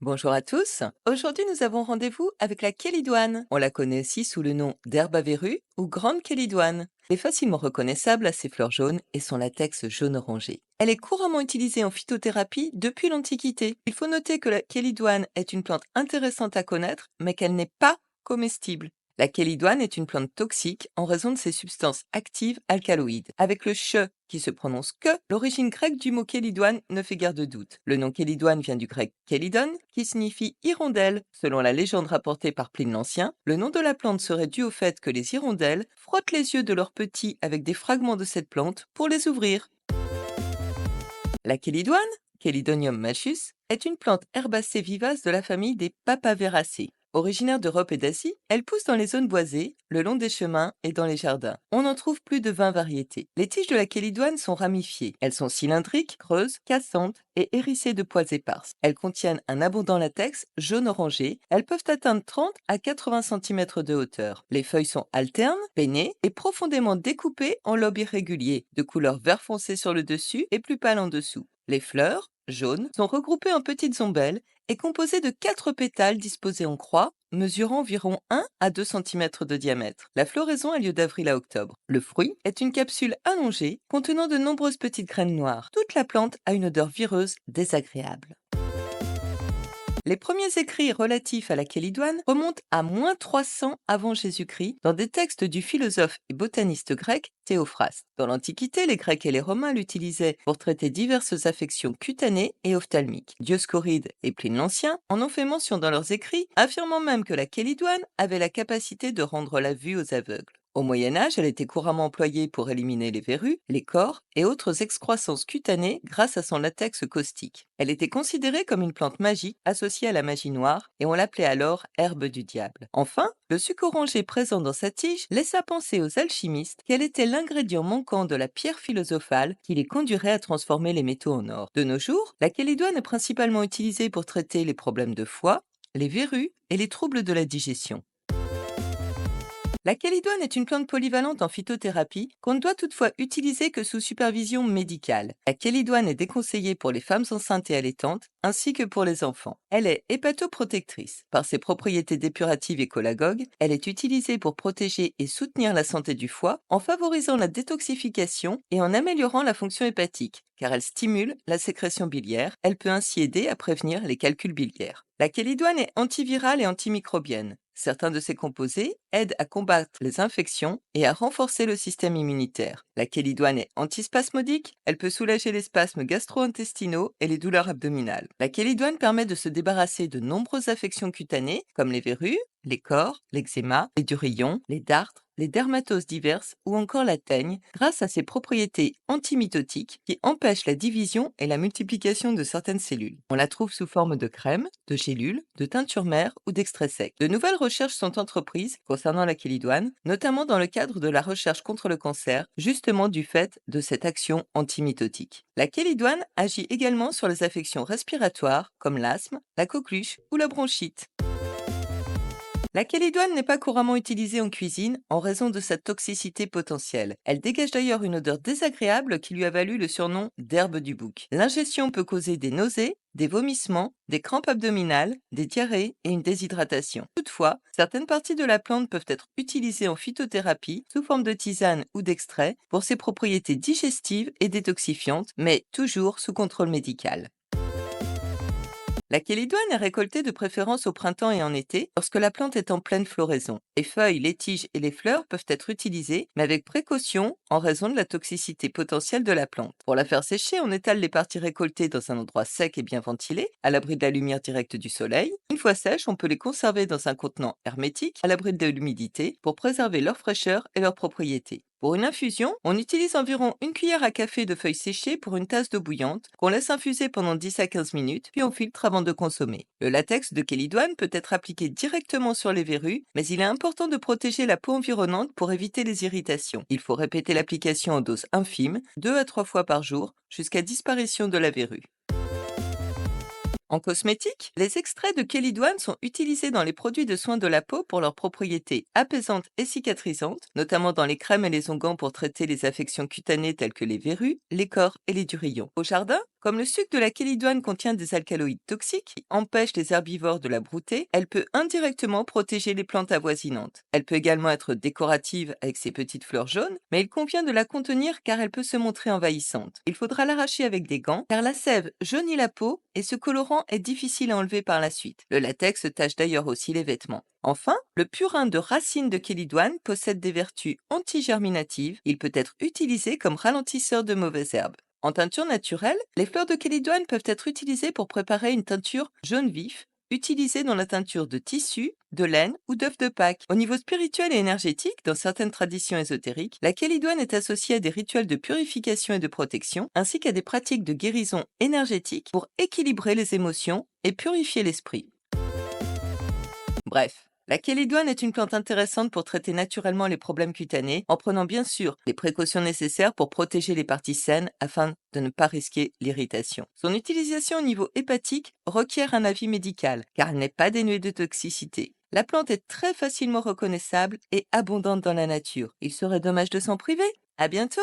Bonjour à tous. Aujourd'hui, nous avons rendez-vous avec la kélidoine. On la connaît aussi sous le nom d'herbe à verrues ou grande kélidoine. Elle est facilement reconnaissable à ses fleurs jaunes et son latex jaune-orangé. Elle est couramment utilisée en phytothérapie depuis l'Antiquité. Il faut noter que la kélidoine est une plante intéressante à connaître, mais qu'elle n'est pas comestible. La kélidoine est une plante toxique en raison de ses substances actives alcaloïdes. Avec le che qui se prononce que, l'origine grecque du mot kélidoine ne fait guère de doute. Le nom kélidoine vient du grec kélidon, qui signifie hirondelle. Selon la légende rapportée par Pline l'Ancien, le nom de la plante serait dû au fait que les hirondelles frottent les yeux de leurs petits avec des fragments de cette plante pour les ouvrir. La kélidoine, Chelidonium machus, est une plante herbacée vivace de la famille des Papaveracées. Originaire d'Europe et d'Asie, elle pousse dans les zones boisées, le long des chemins et dans les jardins. On en trouve plus de 20 variétés. Les tiges de la kélidoine sont ramifiées. Elles sont cylindriques, creuses, cassantes et hérissées de poils éparses. Elles contiennent un abondant latex jaune-orangé. Elles peuvent atteindre 30 à 80 cm de hauteur. Les feuilles sont alternes, pennées et profondément découpées en lobes irréguliers, de couleur vert foncé sur le dessus et plus pâle en dessous. Les fleurs, jaunes, sont regroupées en petites ombelles et composées de 4 pétales disposés en croix, mesurant environ 1 à 2 cm de diamètre. La floraison a lieu d'avril à octobre. Le fruit est une capsule allongée contenant de nombreuses petites graines noires. Toute la plante a une odeur vireuse désagréable. Les premiers écrits relatifs à la kélidoine remontent à -300 avant Jésus-Christ dans des textes du philosophe et botaniste grec Théophraste. Dans l'Antiquité, les Grecs et les Romains l'utilisaient pour traiter diverses affections cutanées et ophtalmiques. Dioscoride et Pline l'Ancien en ont fait mention dans leurs écrits, affirmant même que la kélidoine avait la capacité de rendre la vue aux aveugles. Au Moyen Âge, elle était couramment employée pour éliminer les verrues, les cors et autres excroissances cutanées grâce à son latex caustique. Elle était considérée comme une plante magique associée à la magie noire et on l'appelait alors herbe du diable. Enfin, le suc orangé présent dans sa tige laissa penser aux alchimistes qu'elle était l'ingrédient manquant de la pierre philosophale qui les conduirait à transformer les métaux en or. De nos jours, la kélidoine est principalement utilisée pour traiter les problèmes de foie, les verrues et les troubles de la digestion. La kélidoine est une plante polyvalente en phytothérapie qu'on ne doit toutefois utiliser que sous supervision médicale. La kélidoine est déconseillée pour les femmes enceintes et allaitantes, ainsi que pour les enfants. Elle est hépatoprotectrice. Par ses propriétés dépuratives et cholagogues, elle est utilisée pour protéger et soutenir la santé du foie en favorisant la détoxification et en améliorant la fonction hépatique, car elle stimule la sécrétion biliaire. Elle peut ainsi aider à prévenir les calculs biliaires. La kélidoine est antivirale et antimicrobienne. Certains de ses composés aident à combattre les infections et à renforcer le système immunitaire. La kélidoine est antispasmodique, elle peut soulager les spasmes gastro-intestinaux et les douleurs abdominales. La kélidoine permet de se débarrasser de nombreuses affections cutanées comme les verrues, les cors, l'eczéma, les durillons, les dartres, les dermatoses diverses ou encore la teigne grâce à ses propriétés antimitotiques qui empêchent la division et la multiplication de certaines cellules. On la trouve sous forme de crème, de gélules, de teinture mère ou d'extrait sec. De nouvelles recherches sont entreprises concernant la kélidoine, notamment dans le cadre de la recherche contre le cancer, justement du fait de cette action antimitotique. La kélidoine agit également sur les affections respiratoires comme l'asthme, la coqueluche ou la bronchite. La kélidoine n'est pas couramment utilisée en cuisine en raison de sa toxicité potentielle. Elle dégage d'ailleurs une odeur désagréable qui lui a valu le surnom d'herbe du bouc. L'ingestion peut causer des nausées, des vomissements, des crampes abdominales, des diarrhées et une déshydratation. Toutefois, certaines parties de la plante peuvent être utilisées en phytothérapie sous forme de tisane ou d'extrait pour ses propriétés digestives et détoxifiantes, mais toujours sous contrôle médical. La kélidoine est récoltée de préférence au printemps et en été, lorsque la plante est en pleine floraison. Les feuilles, les tiges et les fleurs peuvent être utilisées, mais avec précaution en raison de la toxicité potentielle de la plante. Pour la faire sécher, on étale les parties récoltées dans un endroit sec et bien ventilé, à l'abri de la lumière directe du soleil. Une fois sèches, on peut les conserver dans un contenant hermétique, à l'abri de l'humidité, pour préserver leur fraîcheur et leurs propriétés. Pour une infusion, on utilise environ une cuillère à café de feuilles séchées pour une tasse d'eau bouillante, qu'on laisse infuser pendant 10 à 15 minutes, puis on filtre avant de consommer. Le latex de kélidoine peut être appliqué directement sur les verrues, mais il est important de protéger la peau environnante pour éviter les irritations. Il faut répéter l'application en dose infime, 2 à 3 fois par jour, jusqu'à disparition de la verrue. En cosmétique, les extraits de kélidoine sont utilisés dans les produits de soins de la peau pour leurs propriétés apaisantes et cicatrisantes, notamment dans les crèmes et les onguents pour traiter les affections cutanées telles que les verrues, les cors et les durillons. Au jardin, comme le sucre de la kélidoine contient des alcaloïdes toxiques qui empêchent les herbivores de la brouter, elle peut indirectement protéger les plantes avoisinantes. Elle peut également être décorative avec ses petites fleurs jaunes, mais il convient de la contenir car elle peut se montrer envahissante. Il faudra l'arracher avec des gants car la sève jaunit la peau et ce colorant est difficile à enlever par la suite. Le latex tache d'ailleurs aussi les vêtements. Enfin, le purin de racine de kélidoine possède des vertus antigerminatives. Il peut être utilisé comme ralentisseur de mauvaises herbes. En teinture naturelle, les fleurs de kélidoine peuvent être utilisées pour préparer une teinture jaune vif, utilisée dans la teinture de tissu, de laine ou d'œufs de Pâques. Au niveau spirituel et énergétique, dans certaines traditions ésotériques, la kélidoine est associée à des rituels de purification et de protection, ainsi qu'à des pratiques de guérison énergétique pour équilibrer les émotions et purifier l'esprit. Bref, la kélidoine est une plante intéressante pour traiter naturellement les problèmes cutanés, en prenant bien sûr les précautions nécessaires pour protéger les parties saines afin de ne pas risquer l'irritation. Son utilisation au niveau hépatique requiert un avis médical, car elle n'est pas dénuée de toxicité. La plante est très facilement reconnaissable et abondante dans la nature. Il serait dommage de s'en priver. À bientôt!